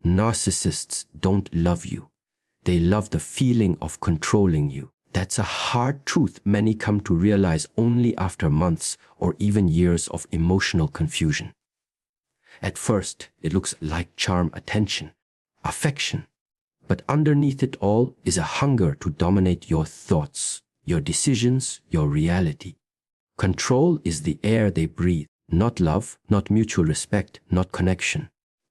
Narcissists don't love you. They love the feeling of controlling you. That's a hard truth many come to realize only after months or even years of emotional confusion. At first, it looks like charm, attention, affection. But underneath it all is a hunger to dominate your thoughts, your decisions, your reality. Control is the air they breathe, not love, not mutual respect, not connection,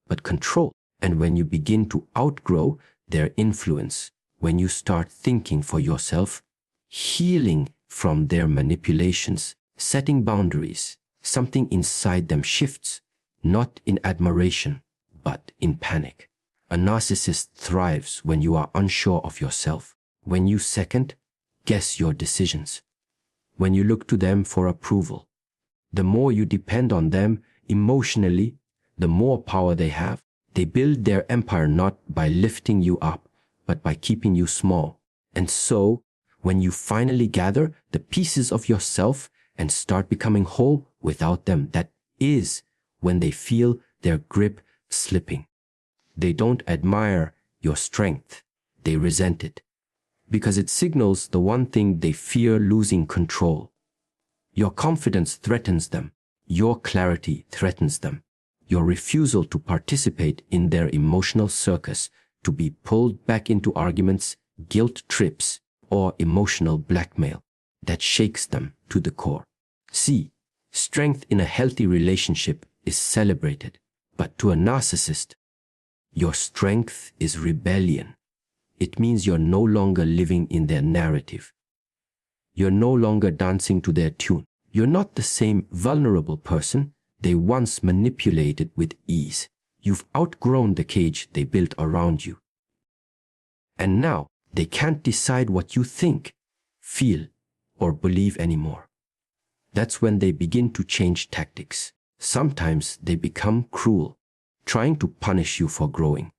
but control. And when you begin to outgrow their influence, when you start thinking for yourself, healing from their manipulations, setting boundaries, something inside them shifts, not in admiration, but in panic. A narcissist thrives when you are unsure of yourself, when you second guess your decisions, when you look to them for approval. The more you depend on them emotionally, the more power they have. They build their empire not by lifting you up, but by keeping you small. And so, when you finally gather the pieces of yourself and start becoming whole without them, that is when they feel their grip slipping. They don't admire your strength, they resent it, because it signals the one thing they fear: losing control. Your confidence threatens them, your clarity threatens them, your refusal to participate in their emotional circus, to be pulled back into arguments, guilt trips, or emotional blackmail, that shakes them to the core. See, strength in a healthy relationship is celebrated, but to a narcissist, your strength is rebellion. It means you're no longer living in their narrative. You're no longer dancing to their tune. You're not the same vulnerable person they once manipulated with ease. You've outgrown the cage they built around you. And now they can't decide what you think, feel, or believe anymore. That's when they begin to change tactics. Sometimes they become cruel, trying to punish you for growing.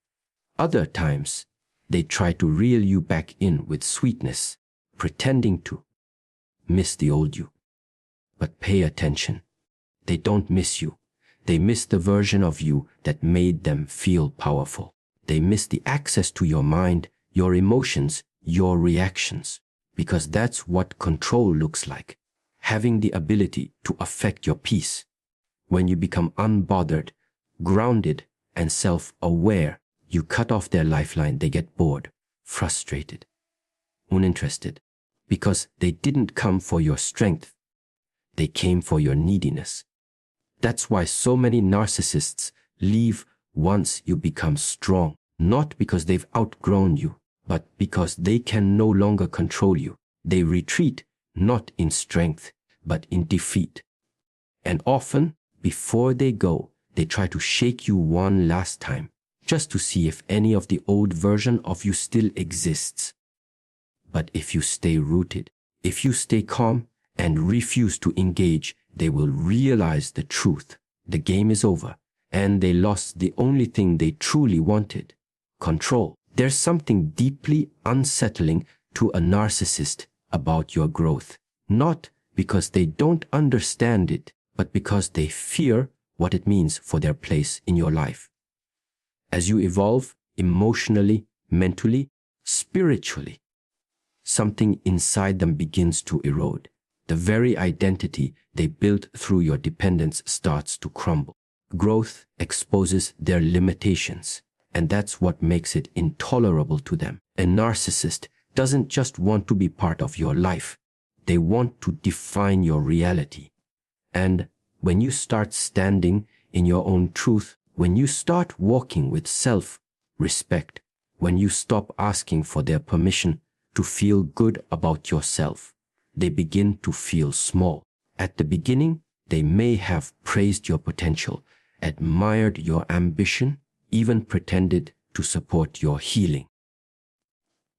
Other times, they try to reel you back in with sweetness, pretending to miss the old you. But pay attention. They don't miss you. They miss the version of you that made them feel powerful. They miss the access to your mind, your emotions, your reactions, because that's what control looks like. Having the ability to affect your peace. When you become unbothered, grounded, and self-aware, you cut off their lifeline. They get bored, frustrated, uninterested, because they didn't come for your strength. They came for your neediness. That's why so many narcissists leave once you become strong, not because they've outgrown you, but because they can no longer control you. They retreat not in strength, but in defeat. And often, before they go, they try to shake you one last time, just to see if any of the old version of you still exists. But if you stay rooted, if you stay calm and refuse to engage, they will realize the truth. The game is over, and they lost the only thing they truly wanted: control. There's something deeply unsettling to a narcissist about your growth, not because they don't understand it, but because they fear what it means for their place in your life. As you evolve emotionally, mentally, spiritually, something inside them begins to erode. The very identity they built through your dependence starts to crumble. Growth exposes their limitations, and that's what makes it intolerable to them. A narcissist doesn't just want to be part of your life. They want to define your reality. And when you start standing in your own truth, when you start walking with self-respect, when you stop asking for their permission to feel good about yourself, they begin to feel small. At the beginning, they may have praised your potential, admired your ambition, even pretended to support your healing.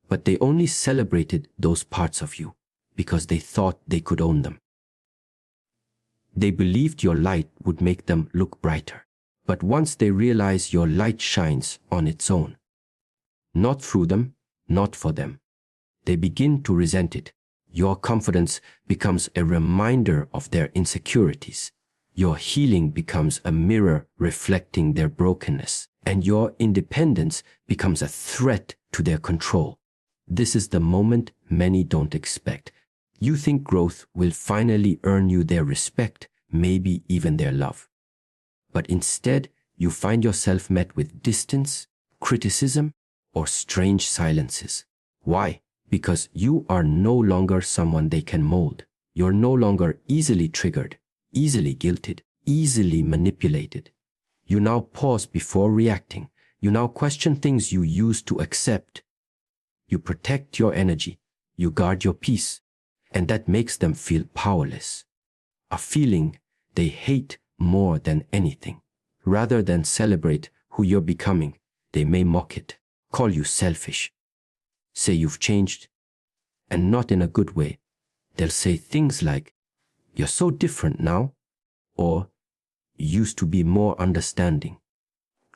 But they only celebrated those parts of you because they thought they could own them. They believed your light would make them look brighter. But once they realize your light shines on its own, not through them, not for them, they begin to resent it. Your confidence becomes a reminder of their insecurities. Your healing becomes a mirror reflecting their brokenness. and your independence becomes a threat to their control. This is the moment many don't expect. You think growth will finally earn you their respect, maybe even their love. But instead, you find yourself met with distance, criticism, or strange silences. Why? Because you are no longer someone they can mold. You're no longer easily triggered, easily guilted, easily manipulated. You now pause before reacting. You now question things you used to accept. You protect your energy. You guard your peace. And that makes them feel powerless. A feeling they hate more than anything. Rather than celebrate who you're becoming, they may mock it, call you selfish, say you've changed, and not in a good way. They'll say things like, "You're so different now," or "You used to be more understanding."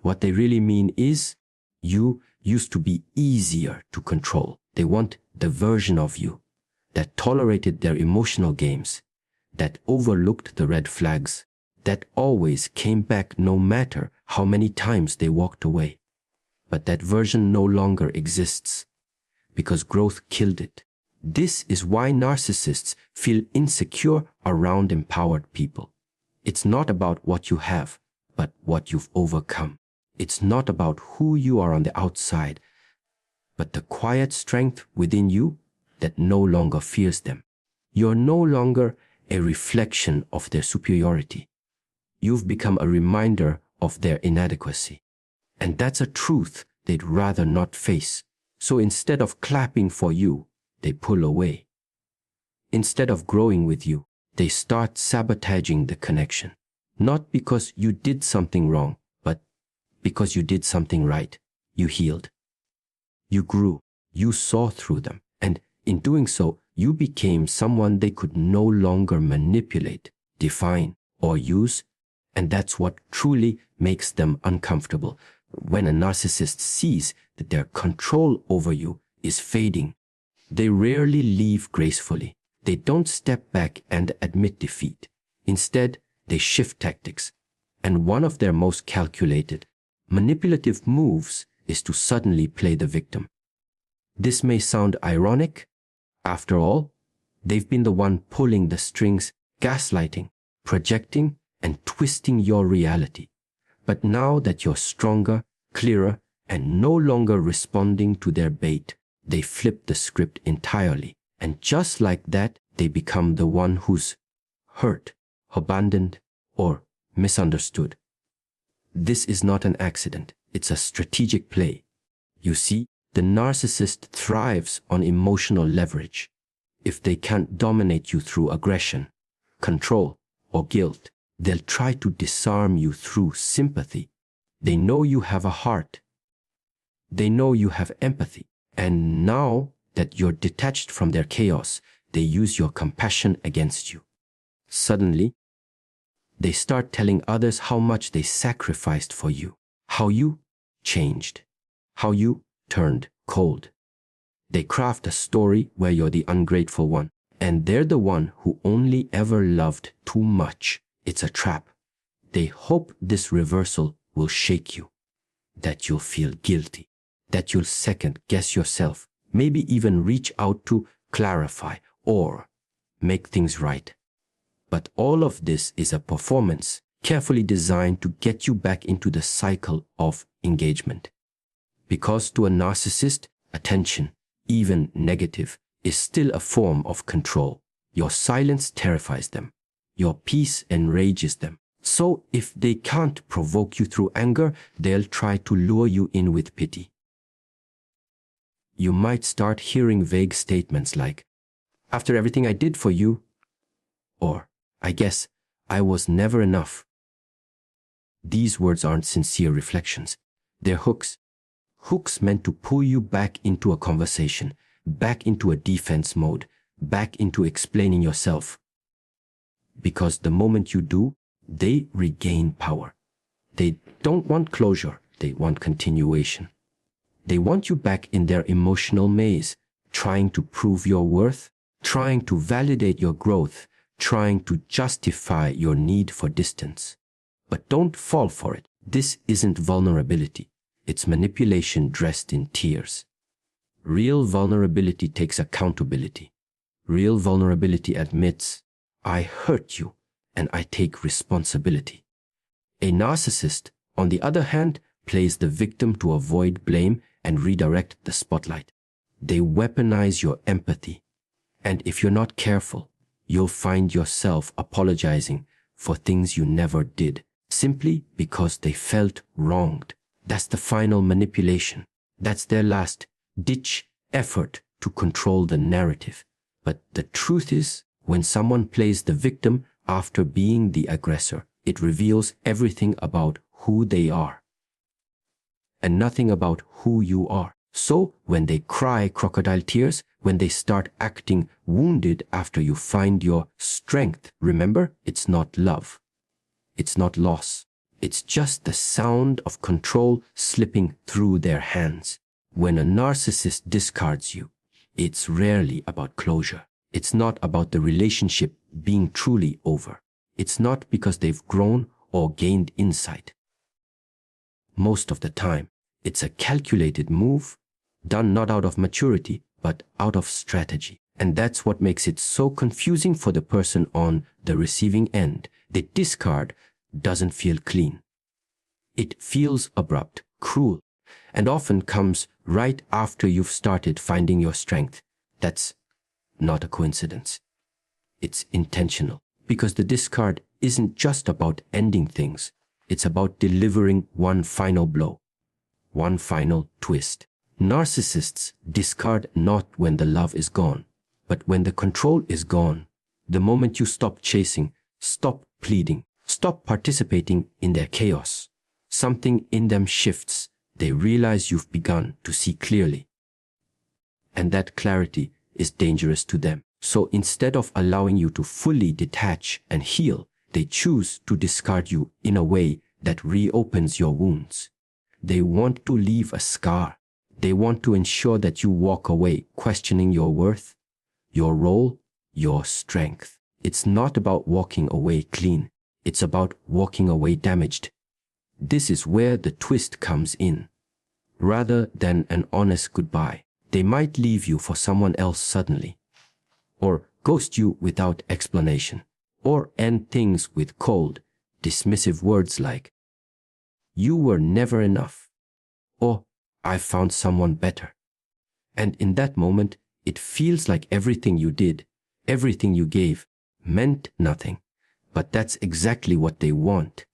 What they really mean is, you used to be easier to control. They want the version of you that tolerated their emotional games, that overlooked the red flags, that always came back no matter how many times they walked away. But that version no longer exists because growth killed it. This is why narcissists feel insecure around empowered people. It's not about what you have, but what you've overcome. It's not about who you are on the outside, but the quiet strength within you that no longer fears them. You're no longer a reflection of their superiority. You've become a reminder of their inadequacy. And that's a truth they'd rather not face. So instead of clapping for you, they pull away. Instead of growing with you, they start sabotaging the connection. Not because you did something wrong, but because you did something right. You healed. You grew. You saw through them. And in doing so, you became someone they could no longer manipulate, define, or use. And that's what truly makes them uncomfortable. When a narcissist sees that their control over you is fading, they rarely leave gracefully. They don't step back and admit defeat. Instead, they shift tactics. And one of their most calculated, manipulative moves is to suddenly play the victim. This may sound ironic. After all, they've been the one pulling the strings, gaslighting, projecting, and twisting your reality. But now that you're stronger, clearer, and no longer responding to their bait, they flip the script entirely. And just like that, they become the one who's hurt, abandoned, or misunderstood. This is not an accident. It's a strategic play. You see, the narcissist thrives on emotional leverage. If they can't dominate you through aggression, control, or guilt, they'll try to disarm you through sympathy. They know you have a heart. They know you have empathy. And now that you're detached from their chaos, they use your compassion against you. Suddenly, they start telling others how much they sacrificed for you, how you changed, how you turned cold. They craft a story where you're the ungrateful one, and they're the one who only ever loved too much. It's a trap. They hope this reversal will shake you, that you'll feel guilty, that you'll second guess yourself, maybe even reach out to clarify or make things right. But all of this is a performance carefully designed to get you back into the cycle of engagement. Because to a narcissist, attention, even negative, is still a form of control. Your silence terrifies them. Your peace enrages them. So if they can't provoke you through anger, they'll try to lure you in with pity. You might start hearing vague statements like, "After everything I did for you," or "I guess I was never enough." These words aren't sincere reflections. They're hooks. Hooks meant to pull you back into a conversation, back into a defense mode, back into explaining yourself. Because the moment you do, they regain power. They don't want closure, they want continuation. They want you back in their emotional maze, trying to prove your worth, trying to validate your growth, trying to justify your need for distance. But don't fall for it. This isn't vulnerability. It's manipulation dressed in tears. Real vulnerability takes accountability. Real vulnerability admits, I hurt you and I take responsibility. A narcissist, on the other hand, plays the victim to avoid blame and redirect the spotlight. They weaponize your empathy. And if you're not careful, you'll find yourself apologizing for things you never did, simply because they felt wronged. That's the final manipulation. That's their last-ditch effort to control the narrative. But the truth is, when someone plays the victim after being the aggressor, it reveals everything about who they are and nothing about who you are. So when they cry crocodile tears, when they start acting wounded after you find your strength, remember, it's not love. It's not loss. It's just the sound of control slipping through their hands. When a narcissist discards you, it's rarely about closure. It's not about the relationship being truly over. It's not because they've grown or gained insight. Most of the time, it's a calculated move, done not out of maturity, but out of strategy. And that's what makes it so confusing for the person on the receiving end. The discard doesn't feel clean. It feels abrupt, cruel, and often comes right after you've started finding your strength. That's not a coincidence. It's intentional, because the discard isn't just about ending things. It's about delivering one final blow, one final twist. Narcissists discard not when the love is gone, but when the control is gone. The moment you stop chasing, stop pleading, stop participating in their chaos, something in them shifts. They realize you've begun to see clearly. And that clarity is dangerous to them. So instead of allowing you to fully detach and heal, they choose to discard you in a way that reopens your wounds. They want to leave a scar. They want to ensure that you walk away questioning your worth, your role, your strength. It's not about walking away clean. It's about walking away damaged. This is where the twist comes in. Rather than an honest goodbye, they might leave you for someone else suddenly, or ghost you without explanation, or end things with cold, dismissive words like, "You were never enough," or "I found someone better." And in that moment, it feels like everything you did, everything you gave, meant nothing. But that's exactly what they want.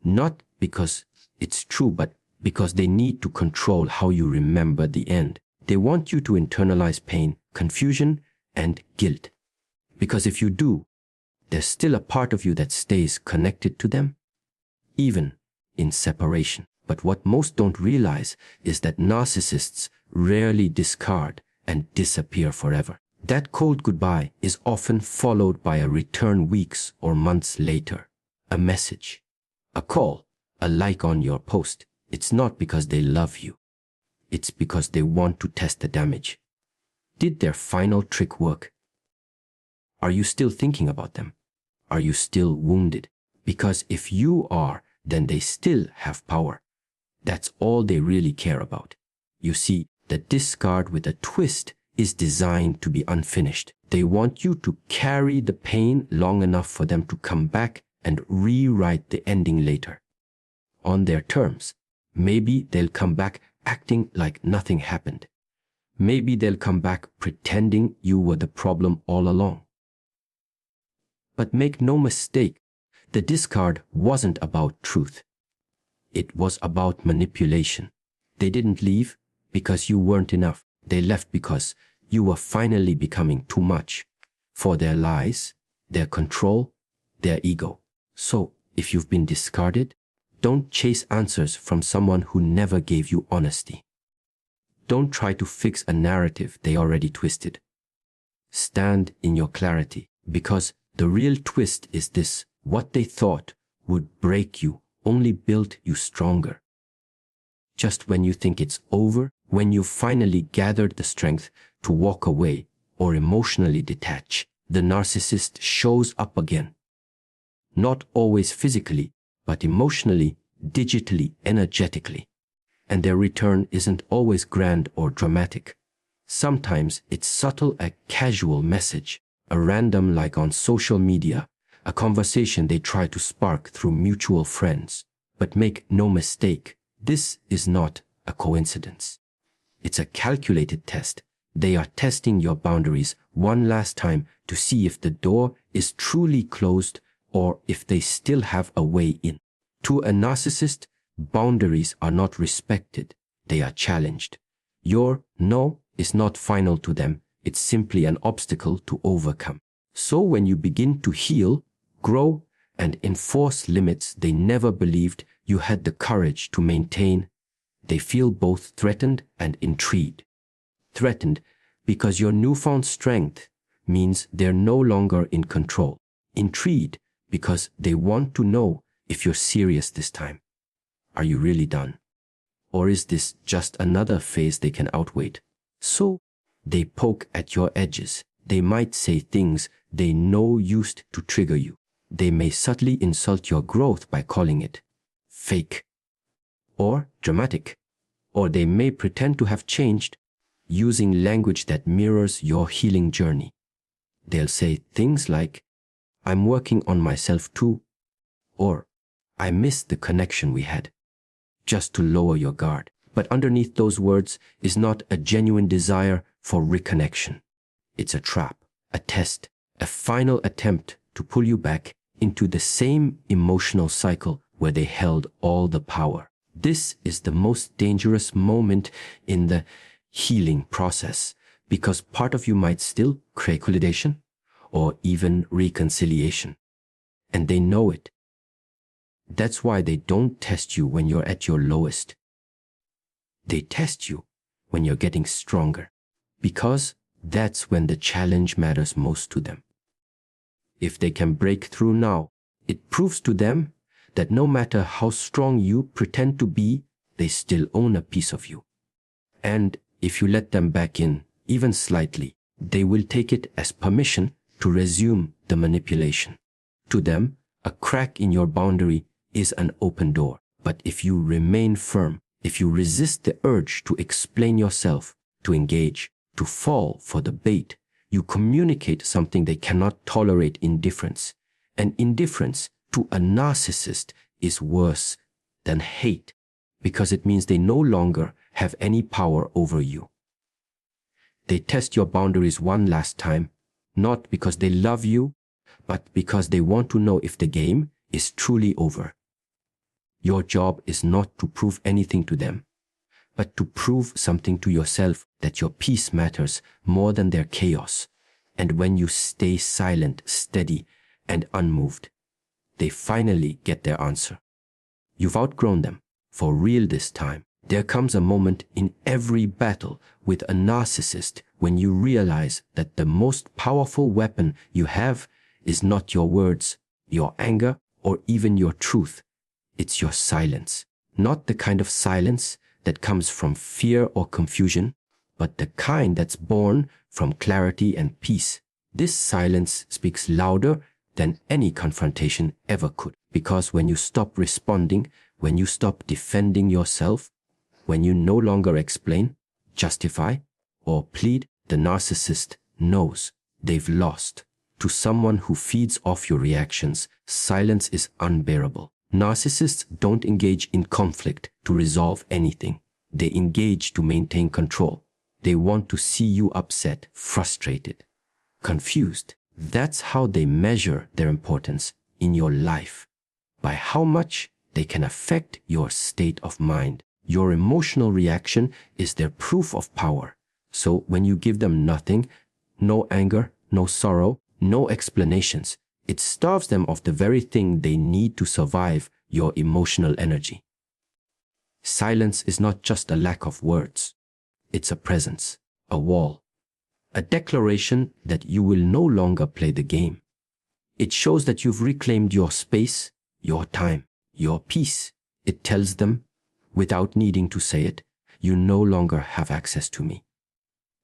Not because it's true, but because they need to control how you remember the end. They want you to internalize pain, confusion, and guilt. Because if you do, there's still a part of you that stays connected to them, even in separation. But what most don't realize is that narcissists rarely discard and disappear forever. That cold goodbye is often followed by a return weeks or months later. A message, a call, a like on your post. It's not because they love you. It's because they want to test the damage. Did their final trick work? Are you still thinking about them? Are you still wounded? Because if you are, then they still have power. That's all they really care about. You see, the discard with a twist is designed to be unfinished. They want you to carry the pain long enough for them to come back and rewrite the ending later. On their terms. Maybe they'll come back acting like nothing happened. Maybe they'll come back pretending you were the problem all along. But make no mistake, the discard wasn't about truth. It was about manipulation. They didn't leave because you weren't enough. They left because you were finally becoming too much for their lies, their control, their ego. So, if you've been discarded, don't chase answers from someone who never gave you honesty. Don't try to fix a narrative they already twisted. Stand in your clarity, because the real twist is this: what they thought would break you only built you stronger. Just when you think it's over, when you finally gathered the strength to walk away or emotionally detach, the narcissist shows up again. Not always physically, but emotionally, digitally, energetically. And their return isn't always grand or dramatic. Sometimes it's subtle, a casual message, a random like on social media, a conversation they try to spark through mutual friends. But make no mistake, this is not a coincidence. It's a calculated test. They are testing your boundaries one last time to see if the door is truly closed or if they still have a way in. To a narcissist, boundaries are not respected, they are challenged. Your no is not final to them, it's simply an obstacle to overcome. So when you begin to heal, grow, and enforce limits they never believed you had the courage to maintain, they feel both threatened and intrigued. Threatened because your newfound strength means they're no longer in control. Intrigued because they want to know if you're serious this time. Are you really done? Or is this just another phase they can outwait? So they poke at your edges. They might say things they know used to trigger you. They may subtly insult your growth by calling it fake or dramatic. Or they may pretend to have changed using language that mirrors your healing journey. They'll say things like, "I'm working on myself too," or "I miss the connection we had," just to lower your guard. But underneath those words is not a genuine desire for reconnection. It's a trap, a test, a final attempt to pull you back into the same emotional cycle where they held all the power. This is the most dangerous moment in the healing process because part of you might still crave validation or even reconciliation. And they know it. That's why they don't test you when you're at your lowest. They test you when you're getting stronger, because that's when the challenge matters most to them. If they can break through now, it proves to them that no matter how strong you pretend to be, they still own a piece of you. And if you let them back in, even slightly, they will take it as permission to resume the manipulation. To them, a crack in your boundary is an open door. But if you remain firm, if you resist the urge to explain yourself, to engage, to fall for the bait, you communicate something they cannot tolerate: indifference. And indifference to a narcissist is worse than hate, because it means they no longer have any power over you. They test your boundaries one last time, not because they love you, but because they want to know if the game is truly over. Your job is not to prove anything to them, but to prove something to yourself, that your peace matters more than their chaos. And when you stay silent, steady, and unmoved, they finally get their answer. You've outgrown them, for real this time. There comes a moment in every battle with a narcissist when you realize that the most powerful weapon you have is not your words, your anger, or even your truth. It's your silence. Not the kind of silence that comes from fear or confusion, but the kind that's born from clarity and peace. This silence speaks louder than any confrontation ever could, because when you stop responding, when you stop defending yourself, when you no longer explain, justify, or plead, the narcissist knows they've lost. To someone who feeds off your reactions, silence is unbearable. Narcissists don't engage in conflict to resolve anything. They engage to maintain control. They want to see you upset, frustrated, confused. That's how they measure their importance in your life, by how much they can affect your state of mind. Your emotional reaction is their proof of power. So when you give them nothing, no anger, no sorrow, no explanations, it starves them of the very thing they need to survive: your emotional energy. Silence is not just a lack of words. It's a presence, a wall, a declaration that you will no longer play the game. It shows that you've reclaimed your space, your time, your peace. It tells them, without needing to say it, you no longer have access to me.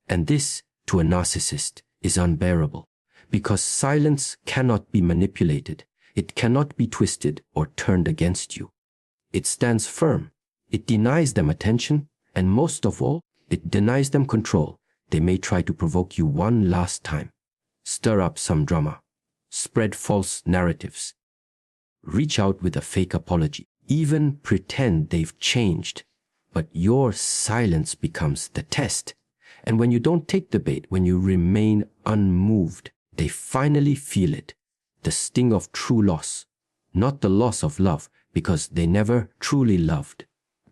And this, to a narcissist, is unbearable, because silence cannot be manipulated. It cannot be twisted or turned against you. It stands firm. It denies them attention, and most of all, it denies them control. They may try to provoke you one last time, stir up some drama, spread false narratives, reach out with a fake apology, even pretend they've changed. But your silence becomes the test. And when you don't take the bait, when you remain unmoved, they finally feel it. The sting of true loss. Not the loss of love, because they never truly loved,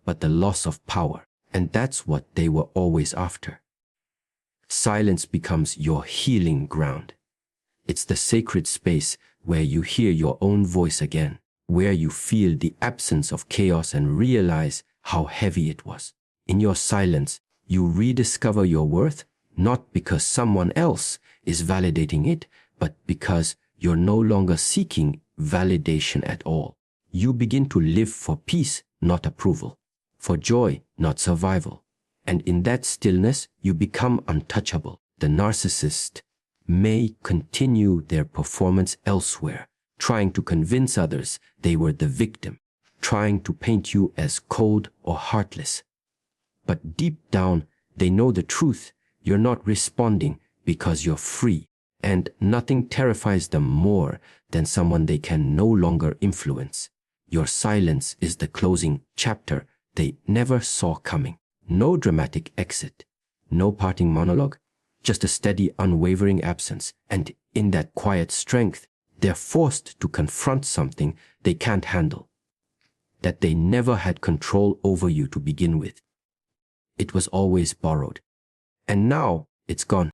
but the loss of power. And that's what they were always after. Silence becomes your healing ground. It's the sacred space where you hear your own voice again, where you feel the absence of chaos and realize how heavy it was. In your silence, you rediscover your worth, not because someone else is validating it, but because you're no longer seeking validation at all. You begin to live for peace, not approval, for joy, not survival. And in that stillness, you become untouchable. The narcissist may continue their performance elsewhere, trying to convince others they were the victim, trying to paint you as cold or heartless. But deep down, they know the truth. You're not responding because you're free, and nothing terrifies them more than someone they can no longer influence. Your silence is the closing chapter they never saw coming. No dramatic exit, no parting monologue, just a steady, unwavering absence. And in that quiet strength, they're forced to confront something they can't handle, that they never had control over you to begin with. It was always borrowed, and now it's gone.